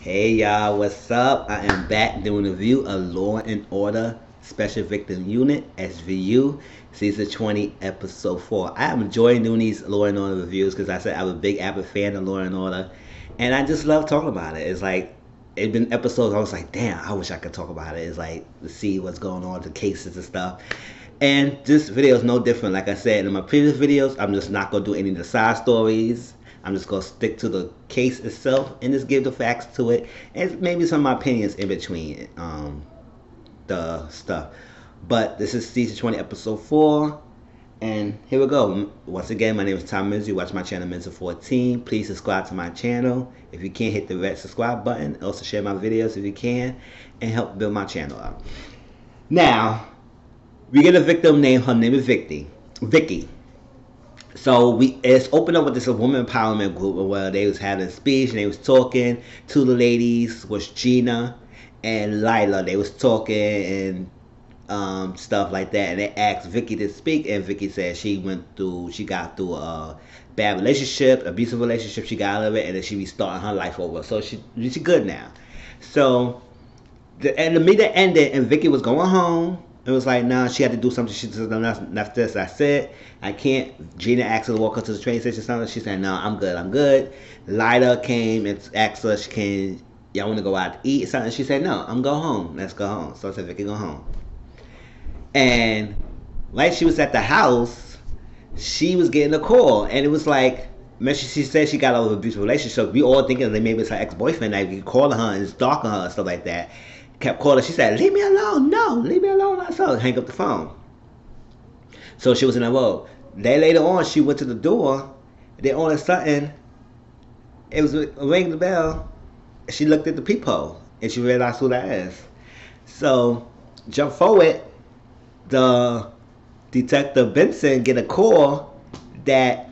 Hey y'all, what's up? I am back doing a review of Law and Order Special Victim Unit, SVU, Season 20, Episode 4. I am enjoying doing these Law and Order reviews because I said I'm a big avid fan of Law and Order, and I just love talking about it. It's like, it's been episodes I was like, damn, I wish I could talk about it. It's like, to see what's going on, the cases and stuff. And this video is no different. Like I said in my previous videos, I'm just not going to do any of the side stories. I'm just going to stick to the case itself and just give the facts to it. And maybe some of my opinions in between the stuff. But this is Season 20, Episode 4. And here we go. Once again, my name is Tom Mizzle. You watch my channel, Mizzle 14. Please subscribe to my channel. If you can't, hit the red subscribe button. Also share my videos if you can. And help build my channel up. Now, we get a victim named, her name is Vicky. So it's opened up with this woman empowerment group where they was having a speech and they was talking. Two of the ladies was Gina and Lila. They was talking and stuff like that. And they asked Vicky to speak, and Vicky said she got through a bad relationship, abusive relationship. She got out of it, and then she restarting her life over. So she good now. So the meeting ended, and Vicky was going home. It was like, nah, she had to do something. She said, no, that's this. That's it. I can't. Gina asked her to walk her to the train station or something. She said, no, I'm good. Lida came and asked her, y'all want to go out to eat or something? She said, no, I'm going home. Let's go home. So I said, Vicky, go home. And like she was at the house, she was getting a call. And it was like, she said she got out of an abusive relationship. We all thinking that maybe it's her ex-boyfriend. Like, we calling her and stalking her and stuff like that. Kept calling. She said, leave me alone. No, leave me alone. I saw her hang up the phone. So she was in the road. Then later on, she went to the door. Then all of a sudden, it was ringing the bell. She looked at the peephole, and she realized who that is. So, jump forward, the Detective Benson get a call that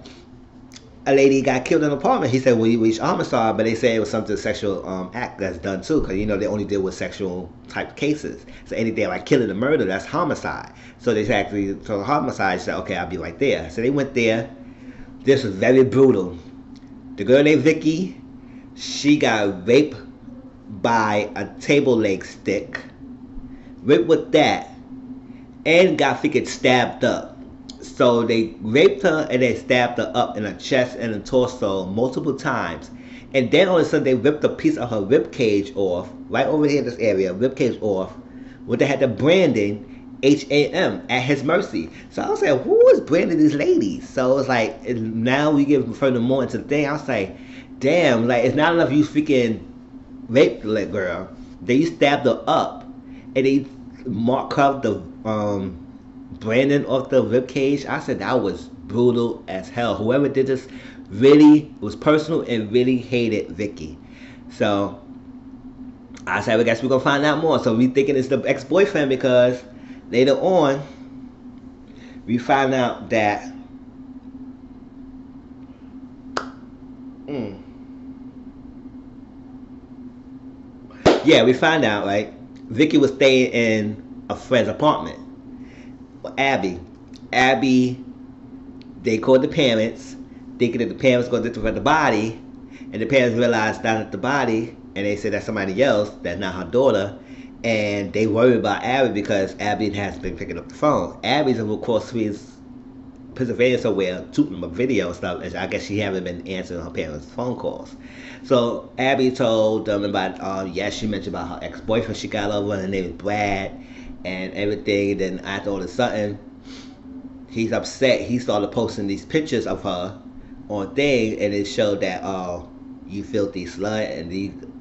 a lady got killed in an apartment. He said, well, you reached homicide, but they say it was something sexual act that's done too, because they only deal with sexual type cases. So anything like killing and murder, that's homicide. So they actually told homicide. She said, okay, I'll be right there. So they went there. This was very brutal. The girl named Vicky, she got raped by a table leg stick, raped with that, and got freaking stabbed up. So they raped her and they stabbed her up in her chest and her torso multiple times. And then all of a sudden they ripped a piece of her rib cage off, right over here in this area, rib cage off, where they had the branding HAM, at his mercy. So I was like, who is branding these ladies? So it was like, now we get further more into the thing. I was like, damn, like it's not enough you freaking raped the girl. Then you stabbed her up and they carved the branding off the rib cage. I said that was brutal as hell. Whoever did this really was personal and really hated Vicky. So I said, I guess we're gonna find out more. So we thinking it's the ex-boyfriend, because later on we find out that we find out, right, Vicky was staying in a friend's apartment. Abby, they called the parents, thinking that the parents were going to look the body, and the parents realized down at the body, and they said that's somebody else, that's not her daughter, and they worried about Abby because Abby has been picking up the phone. Abby's in Cross Streets, Pennsylvania somewhere, shooting a video and stuff, and I guess she haven't been answering her parents' phone calls. So Abby told them about, she mentioned about her ex-boyfriend she got over, and her name is Brad, and everything. Then after all of a sudden, he's upset. He started posting these pictures of her on thing, and it showed that, you filthy slut, and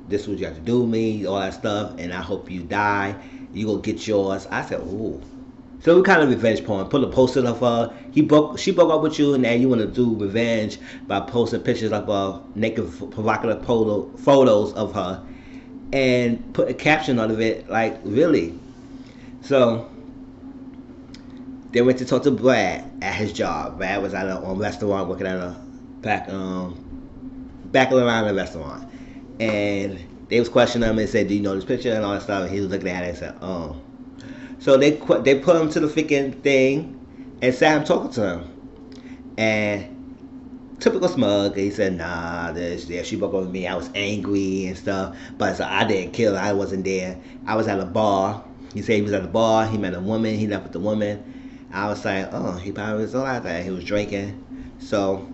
this is what you have to do to me, all that stuff, and I hope you die. You gonna get yours. I said, ooh. So we kind of revenge porn. Put a poster of her. She broke up with you, and now you want to do revenge by posting pictures of her naked, provocative photos of her, and put a caption out of it, like, really. So they went to talk to Brad at his job. Brad was at a restaurant, working at a back around the restaurant, and they was questioning him and said, "Do you know this picture?" and all that stuff. And he was looking at it and said, "Oh." So they put him to the freaking thing and sat him talking to him, and typical smug. He said, nah, this, yeah, she broke up with me. I was angry and stuff. But so I didn't kill her. I wasn't there. I was at a bar. He said he was at the bar. He met a woman. He left with the woman. I was like, oh, he probably was all out there. He was drinking. So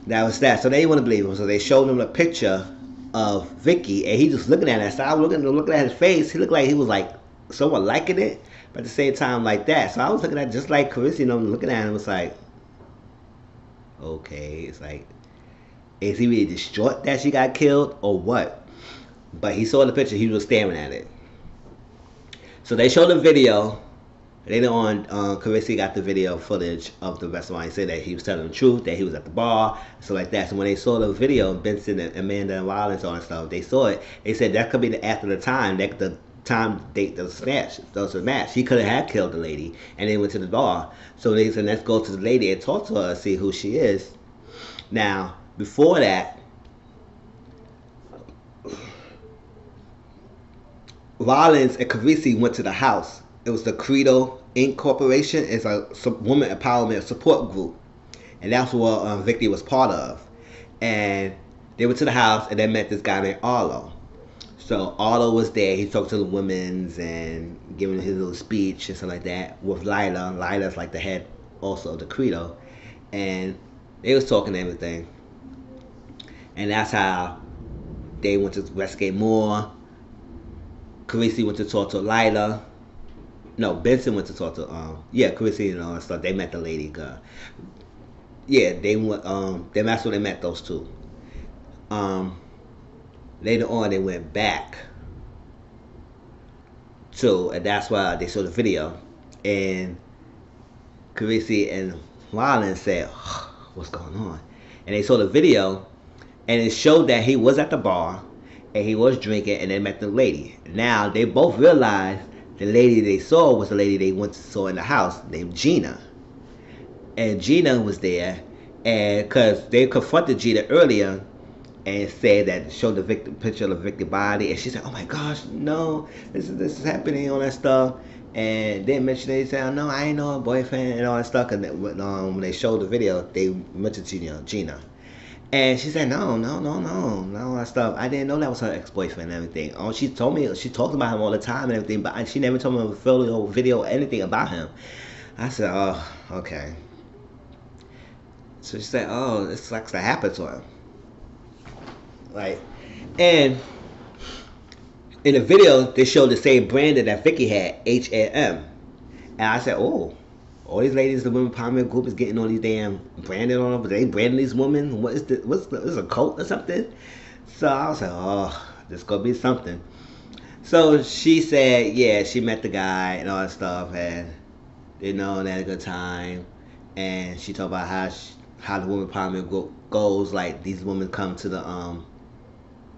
that was that. So they didn't want to believe him. So they showed him a picture of Vicky, and he just looking at it. So I was looking at his face. He looked like he was like somewhat liking it, but at the same time like that. So I was looking at it just like Carissa, looking at him. It was like, okay, it's like, is he really distraught that she got killed or what? But he saw the picture. He was staring at it. So they showed the video. Later on, Carissa got the video footage of the restaurant. He said that he was telling the truth, that he was at the bar, so like that. So when they saw the video, Benson and Amanda and Rollins and stuff, they saw it. They said that could be after the time, that the time date that was matched. He could have killed the lady, and they went to the bar. So they said, let's go to the lady and talk to her, see who she is. Now, before that, Rollins and Carisi went to the house. It was the Credo Inc. Corporation. It's a woman empowerment support group. And that's what Vicky was part of. And they went to the house and they met this guy named Arlo. So Arlo was there. He talked to the women and giving his little speech and stuff like that with Lila. Lila's like the head also of the Credo. And they was talking everything. And that's how they went to investigate more. Carisi went to talk to Lila. No, Benson went to talk to Carissa and all that stuff. They met the lady girl. Yeah, they went that's when they met those two. Later on they went back to, and that's why they saw the video. And Carissa and Rollins said, what's going on? And they saw the video and it showed that he was at the bar and he was drinking and they met the lady. Now they both realized the lady they saw was the lady they went to saw in the house named Gina. And Gina was there, and because they confronted Gina earlier and said that, showed the victim picture of the victim body, and she said, oh my gosh, no, this is happening, all that stuff. And they mentioned, they said, no, I ain't no boyfriend and all that stuff. And when they showed the video, they mentioned Gina. And she said, no, that stuff. I didn't know that was her ex-boyfriend and everything. Oh, she told me, she talked about him all the time and everything, but she never told me a video or anything about him. I said, oh, okay. So she said, oh, this sucks to happen to him. Like, and in the video, they showed the same branding that Vicky had, H&M. And I said, oh, all these ladies, the women empowerment group is getting all these damn branding on them, but they branding these women. What is this? Is this a cult or something? So I was like, oh, this gonna be something. So she said, yeah, she met the guy and all that stuff, and they know they had a good time. And she talked about how the women empowerment group goes. Like, these women come to the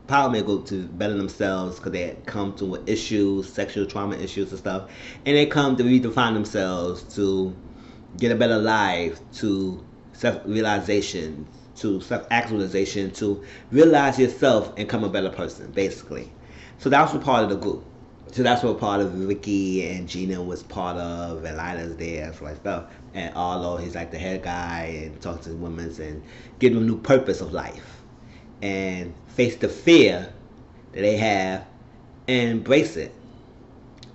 empowerment group to better themselves because they had come to issues, sexual trauma issues and stuff, and they come to redefine themselves, to get a better life, to self-realization, to self-actualization, to realize yourself and become a better person, basically. So that was a part of the group. So that's what part of Vicky and Gina was part of, and Lila's there and like stuff. And Arlo, he's like the head guy and talks to the women and give them a new purpose of life. And face the fear that they have and embrace it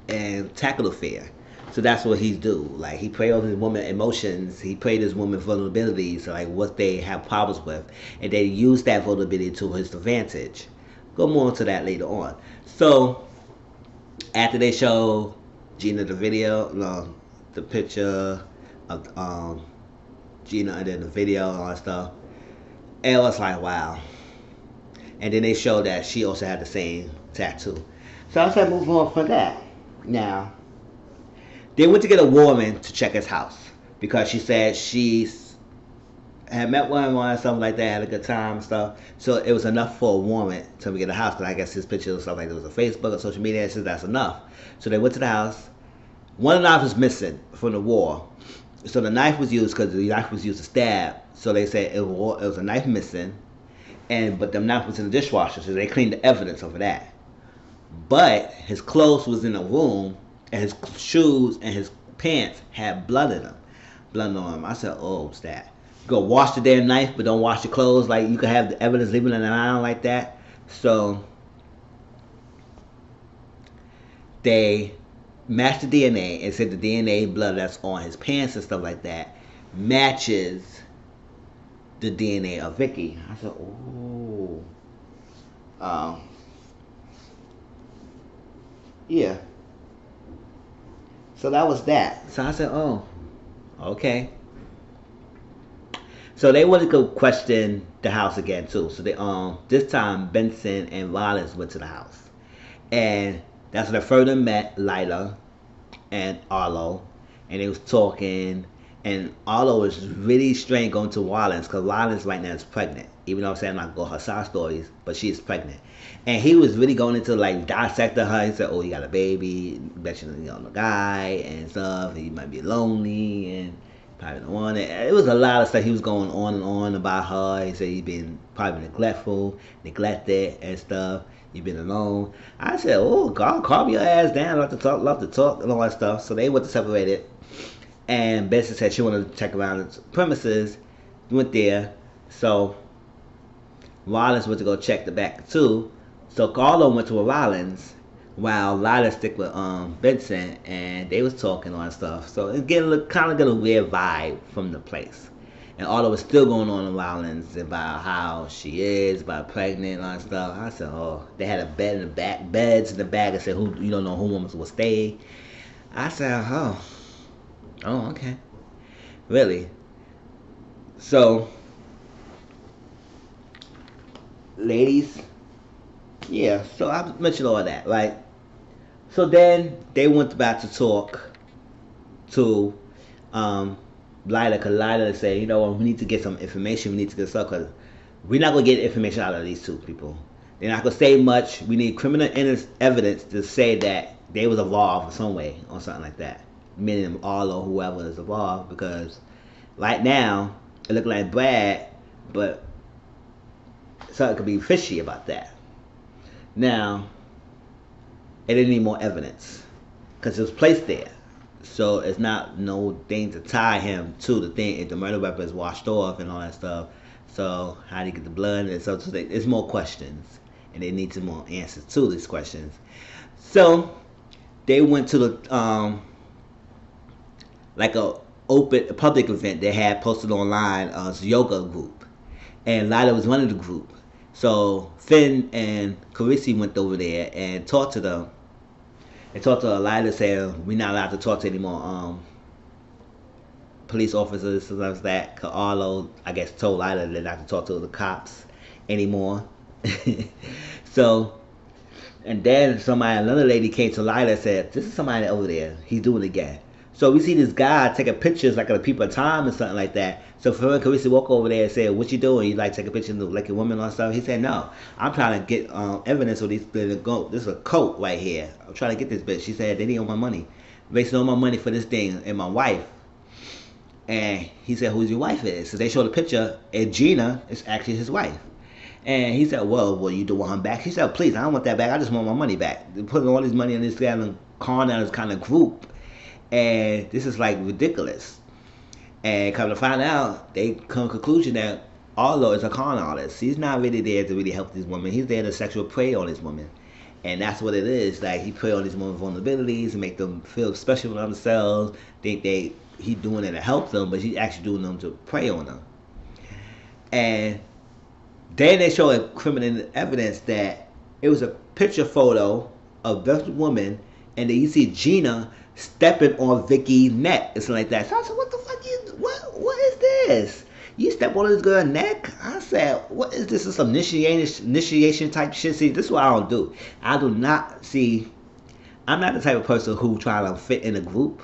and tackle the fear. So that's what he do. Like, he prey on his woman emotions, he prey his woman vulnerabilities, like what they have problems with, and they use that vulnerability to his advantage. Go more into that later on. So after they show Gina the video, the picture of Gina and then the video and all that stuff, it was like, wow. And then they showed that she also had the same tattoo. So I said, move on from that. Now, they went to get a woman to check his house because she said she had met one or something like that, had a good time and stuff. So it was enough for a woman to get a house, because I guess his pictures or something like that was on Facebook or social media, and said that's enough. So they went to the house. One of the knives was missing from the wall. So the knife was used because the knife was used to stab. So they said it was a knife missing. But the knife was in the dishwasher, so they cleaned the evidence over that. But his clothes was in the room, and his shoes and his pants had blood in them. Blood on them. I said, oh, what's that? go wash the damn knife, but don't wash your clothes. Like you could have the evidence leaving it around like that. So they matched the DNA and said the DNA blood that's on his pants and stuff like that matches the DNA of Vicky. I said, oh, yeah. So that was that. So I said, oh, okay. So they wanted to go question the house again too. So they this time Benson and Rollins went to the house, and that's when they further met Lila and Arlo, and they was talking. And Arlo was really strange going to Rollins because Rollins right now is pregnant. Even though I'm saying I'm not going to her side stories, but she is pregnant. And he was really going into like dissecting her. He said, "Oh, you got a baby. Bet you know the guy and stuff. And you might be lonely and probably don't want it." It was a lot of stuff he was going on and on about her. He said he's been probably neglected and stuff. You've been alone. I said, "Oh, God, calm your ass down. Love to talk, and all that stuff." So they went to separate it. And Benson said she wanted to check around the premises. Went there. So Rollins went to go check the back too. So Carlo went to Rollins while Lila stick with Benson, and they was talking on stuff. So it's kind of getting a weird vibe from the place. And all of it was still going on in Rollins about how she is, about pregnant and all that stuff. I said, oh, they had a bed in the back, beds in the back, and said, who you don't know who woman will stay. I said, oh, okay, really. So, ladies, yeah. So I mentioned all that, right? So then they went back to talk to Lila, because Lila said, you know what, we need to get some information. We need to get stuff, because we're not going to get information out of these two people. They're not going to say much. We need criminal evidence to say that they was involved in some way or something like that. Meaning all or whoever is involved, because right now it looked like Brad, but something could be fishy about that. Now, it didn't need more evidence because it was placed there. So it's not no thing to tie him to the thing if the murder weapon is washed off and all that stuff. So how do you get the blood? And so it's more questions, and they need some more answers to these questions. So they went to the like a open public event they had posted online, yoga group, and Lila was one of the group. So Finn and Carisi went over there and talked to them. And talked to Lila, saying we're not allowed to talk to any more police officers and stuff like that. Cause Arlo, I guess, told Lila they're not to talk to the cops anymore. So, and then another lady came to Lila and said, "This is somebody over there. He's doing it again." So we see this guy taking pictures like of the people of time or something like that. So Phil and Carissa walk over there and say, "What you doing? You like taking pictures of like a woman or something?" He said, "No, I'm trying to get evidence of these. This is a coat right here. I'm trying to get this bitch." She said, "They need all my money, wasting all my money for this thing and my wife." And he said, "Who's your wife is?" So they showed a picture, and Gina is actually his wife. And he said, "Well, you do want her back?" She said, "Please, I don't want that back. I just want my money back. They're putting all this money in this kind of con down this kind of group. And this is like ridiculous." And come to find out, they come to the conclusion that Arlo is a con artist. He's not really there to really help these women. He's there to sexual prey on these women. And that's what it is. Like, he prey on these women's vulnerabilities and make them feel special with themselves. Think he's doing it to help them, but he's actually doing them to prey on them. And then they show incriminating evidence that it was a picture photo of this woman, and then you see Gina stepping on Vicky's neck and something like that. So I said, "What the fuck is what is this? You step on this girl's neck?" I said, "What is this? Is some initiation type shit?" See, this is what I don't do. I do not see. I'm not the type of person who try to fit in a group.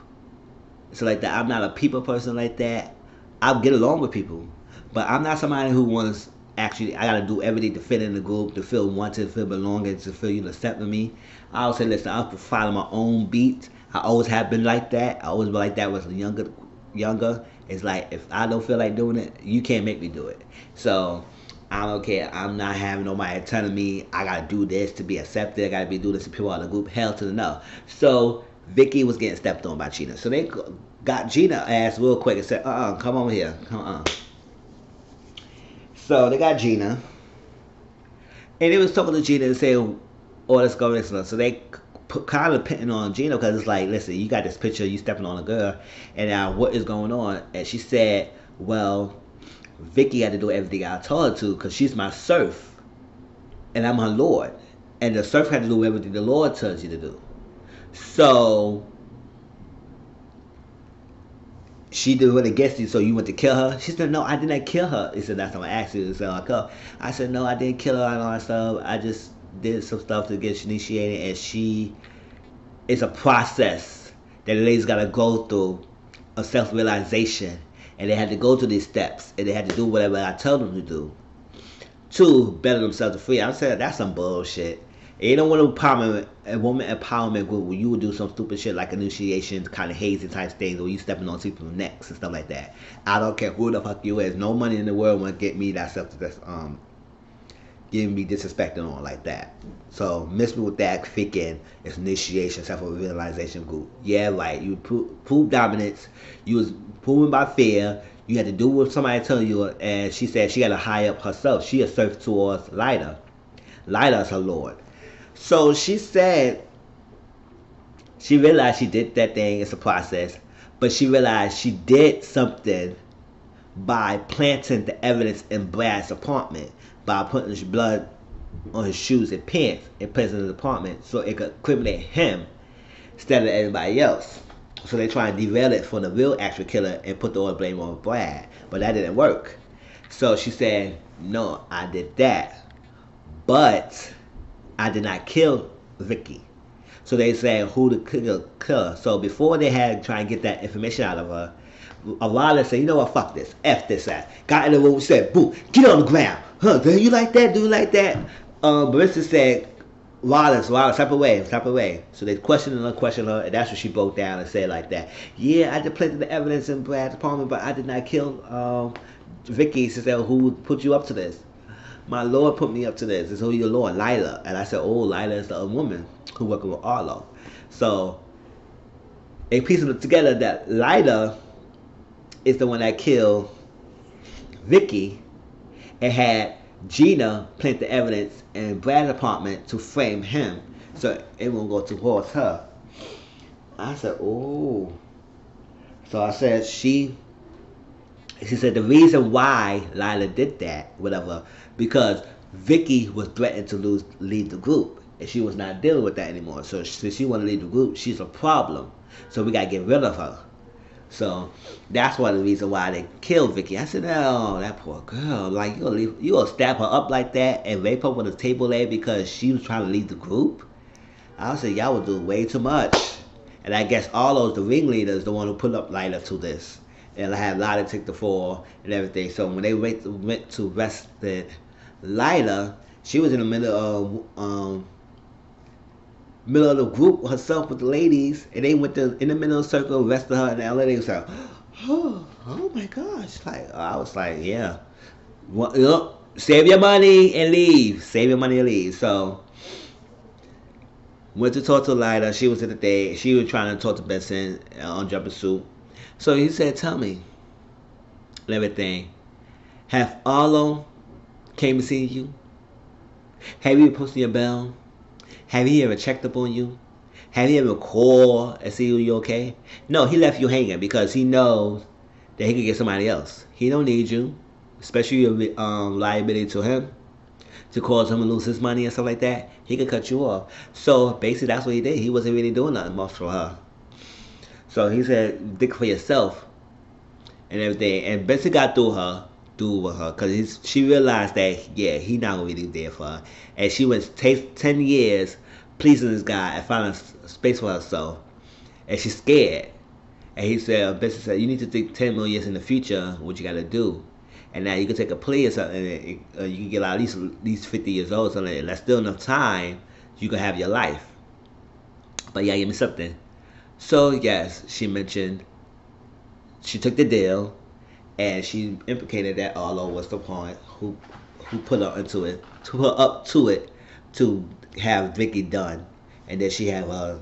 So like that, I'm not a people person like that. I'll get along with people, but I'm not somebody who wants. Actually, I gotta do everything to fit in the group, to feel wanted, to feel belonging, to feel you accepting me. I always say, listen, I'll follow my own beat. I always have been like that. I always been like that when I was younger. It's like, if I don't feel like doing it, you can't make me do it. So I don't care. I'm not having nobody telling me I gotta do this to be accepted. I gotta be doing this to people out of the group. Hell to the no. So Vicky was getting stepped on by Gina. So they got Gina ass real quick and said, come over here. Come on. So they got Gina, and they was talking to Gina and saying, "Oh, let's go this one." So they kind of pitting on Gina because it's like, listen, you got this picture, you stepping on a girl, and now what is going on? And she said, "Well, Vicky had to do everything I told her to because she's my serf, and I'm her lord, and the serf had to do everything the Lord tells you to do." So she did what against you, so you went to kill her? She said, "No, I did not kill her." He said, "That's what I asked you." So I said, "No, I didn't kill her and all that stuff. I just did some stuff to get initiated, and it's a process that the ladies got to go through, a self-realization, and they had to go through these steps, and they had to do whatever I tell them to do to better themselves to free." I said, "That's some bullshit. You don't want to a woman empowerment group where you would do some stupid shit like initiation, kind of hazy type things, where you stepping on people's necks and stuff like that. I don't care who the fuck you is. No money in the world will get me that stuff giving me disrespecting on like that. So miss me with that freaking initiation, self-realization group. Yeah, right. You prove dominance. You was proven by fear. You had to do what somebody tell you, and she said she got to high up herself. She is served towards Lida. Lida is her lord. So she said she realized she did that thing. It's a process, but she realized she did something by planting the evidence in Brad's apartment, by putting his blood on his shoes and pants and placing in his apartment so it could incriminate him instead of everybody else. So they try and derail it from the real actual killer and put all the blame on Brad, but that didn't work. So she said, "No, I did that, but I did not kill Vicky." So they said, "Who the killer?" So before they had try and get that information out of her, a lot of said, "You know what, fuck this, F this ass." Got in the room and said, "Boo, get on the ground." "Huh, do you like that? Do you like that?" Barista said, Wallace, step away. So they questioned her, and that's what she broke down and said like that. "Yeah, I just planted the evidence in Brad's apartment, but I did not kill Vicky." She said, "Who put you up to this?" "My Lord put me up to this." "It's who your Lord?" "Lila." And I said, "Oh, Lila is the woman who working with Arlo." So they pieced it together that Lila is the one that killed Vicky and had Gina plant the evidence in Brad's apartment to frame him so it won't go towards her. I said, "Oh." So I said, she said the reason why Lila did that, whatever, because Vicky was threatened to leave the group, and she was not dealing with that anymore. So since she want to leave the group, she's a problem. So we got to get rid of her. So that's one of the reasons why they killed Vicky. I said, "Oh, that poor girl. Like, you gonna stab her up like that and rape her with a table leg because she was trying to leave the group?" I said, "Y'all would do way too much." And I guess all those, the ringleaders, the one who put up Lila to this. And I had Lila take the fall and everything. So when they went to arrest Lila, she was in the middle of the group herself with the ladies, and they went in the middle of the circle, arrested her, and the LA was like, oh my gosh. Like, I was like, yeah. Well, save your money and leave. Save your money and leave. So went to talk to Lila. She was in the day. She was trying to talk to Benson on jumping suit. So he said, "Tell me and everything. Have Arlo came to see you? Have you posted your bell? Have he ever checked up on you? Have he ever called and see you okay?" No, he left you hanging because he knows that he could get somebody else. He don't need you, especially your liability to him, to cause him to lose his money and stuff like that. He could cut you off. So basically, that's what he did. He wasn't really doing nothing much for her. So he said, "Think for yourself and everything." And Benson got through with her, because she realized that, yeah, he not really there for her. And she went 10 years pleasing this guy and finding a space for herself. And she's scared. And he said, Benson said, "You need to think 10 more years in the future, what you got to do. And now you can take a plea or something, and you can get out at least 50 years old or something. And that's still enough time you can have your life. But yeah, give me something." So yes, she mentioned she took the deal, and she implicated that Arlo was the point who put her into it, to her up to it, to have Vicky done, and then she have her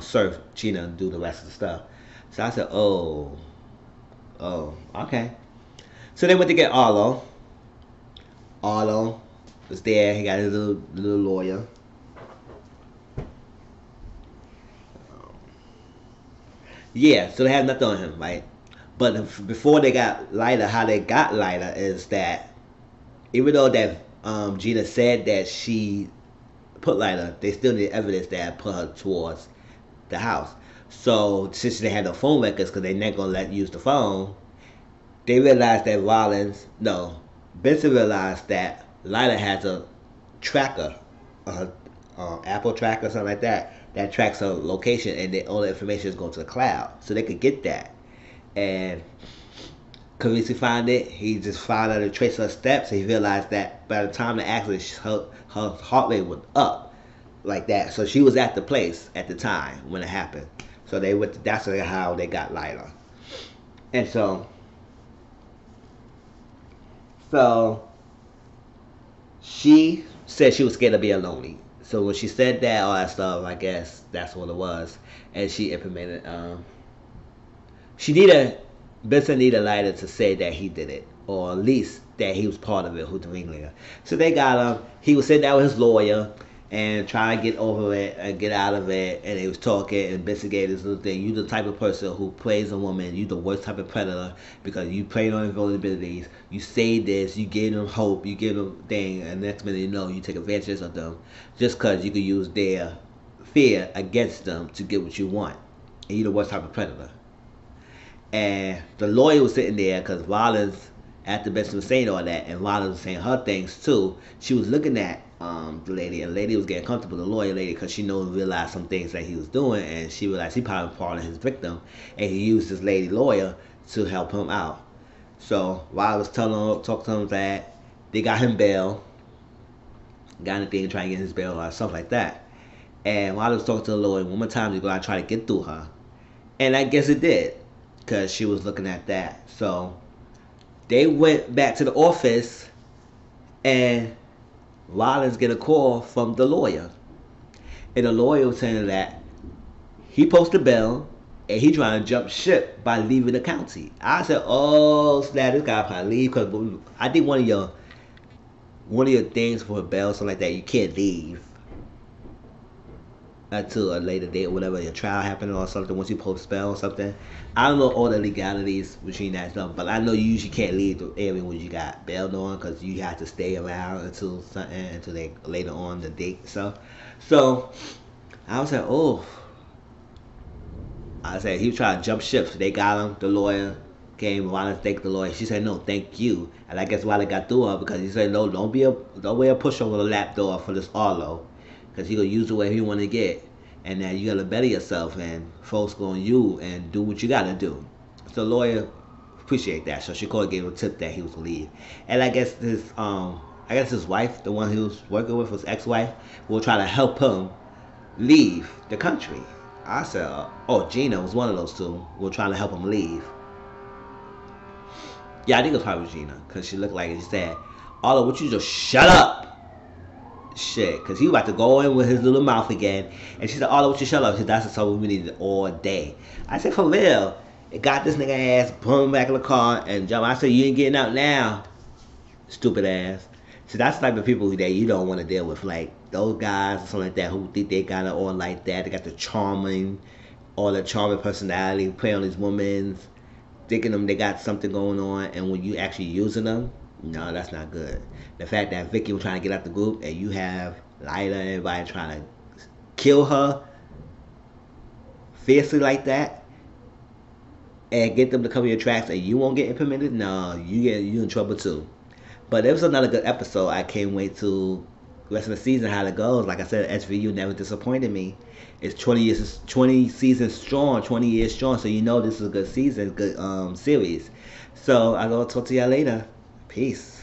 serf Gina do the rest of the stuff. So I said, oh, okay. So they went to get Arlo, Arlo was there. He got his little lawyer. Yeah, so they had nothing on him, right? But before they got Lila, how they got Lila is that even though that Gina said that she put Lila, they still need evidence that put her towards the house. So since they had no phone records, because they never gonna let use the phone, they realized that Rollins, no, Benson realized that Lila has a tracker, a Apple tracker, something like that, that tracks her location, and all the information is going to the cloud, so they could get that. And Carisi found it. He just found out a trace of her steps, and he realized that by the time the accident, her heart rate was up like that. So she was at the place at the time when it happened. So they went. That's how they got Lila. And so she said she was scared of being lonely. So when she said that, all that stuff, I guess that's what it was. And she implemented. She needed Benson needed Lila to say that he did it, or at least that he was part of it, who's the ringleader. So they got him. He was sitting down with his lawyer and trying to get over it and get out of it. And they was talking and Benson gave this little thing. You the type of person who plays a woman. You the worst type of predator because you played on his vulnerabilities. You say this. You gave them hope. You gave them thing. And next minute you know you take advantage of them just because you could use their fear against them to get what you want. And you the worst type of predator. And the lawyer was sitting there because Rollins, after Benson was saying all that, and Rollins was saying her things too, she was looking at the lady, and the lady was getting comfortable, the lawyer lady, because she realized some things that he was doing, and she realized he probably part of his victim, and he used this lady lawyer to help him out. So Rollins was talking to him that they got him bail, got anything trying to get his bail or something like that. And Rollins was talking to the lawyer one more time to go out and try to get through her. And I guess it did, because she was looking at that. So they went back to the office, and Rollins get a call from the lawyer. And the lawyer was saying that he posted bail, and he trying to jump ship by leaving the county. I said, oh snap, this guy probably leave, because I think one of your things for a bail, something like that, you can't leave until a later date or whatever, your trial happening or something, once you post bail or something. I don't know all the legalities between that stuff, but I know you usually can't leave the area when you got bail on, because you have to stay around until they later on the date. So I was like, oh. I said he was trying to jump ship. So they got him. The lawyer came. Wanted to thank the lawyer. She said no, thank you. And I guess why they got through her, because he said no, don't wear a pushover the lap door for this Arlo, because he gonna use the way he want to get, and then you gotta better yourself, and folks gonna you and do what you gotta do. So the lawyer appreciate that. So she called, gave him a tip that he was gonna leave. And I guess his wife, the one he was working with, his ex-wife, will try to help him leave the country. I said, oh, Gina was one of those two. We're trying to help him leave. Yeah, I think it was probably Gina, because she looked like it. She said, Arlo, would you just shut up? Shit, because he was about to go in with his little mouth again. And she said, Arlo, would you shut up? She said, that's the trouble we needed all day. I said, for real. It got this nigga ass, put him back in the car, and jump. I said, you ain't getting out now, stupid ass. So that's the type of people that you don't want to deal with, like those guys or something like that who think they got it all like that. They got the charming personality, play on these women, thinking them they got something going on, and when you actually using them, no, that's not good. The fact that Vicky was trying to get out the group, and you have Lila and everybody trying to kill her fiercely like that, and get them to cover your tracks, and you won't get implemented, no, you in trouble too. But it was another good episode. I can't wait to the rest of the season, how it goes. Like I said, SVU never disappointed me. It's 20 seasons strong, 20 years strong. So you know this is a good season, good series. So I'll talk to y'all later. Peace.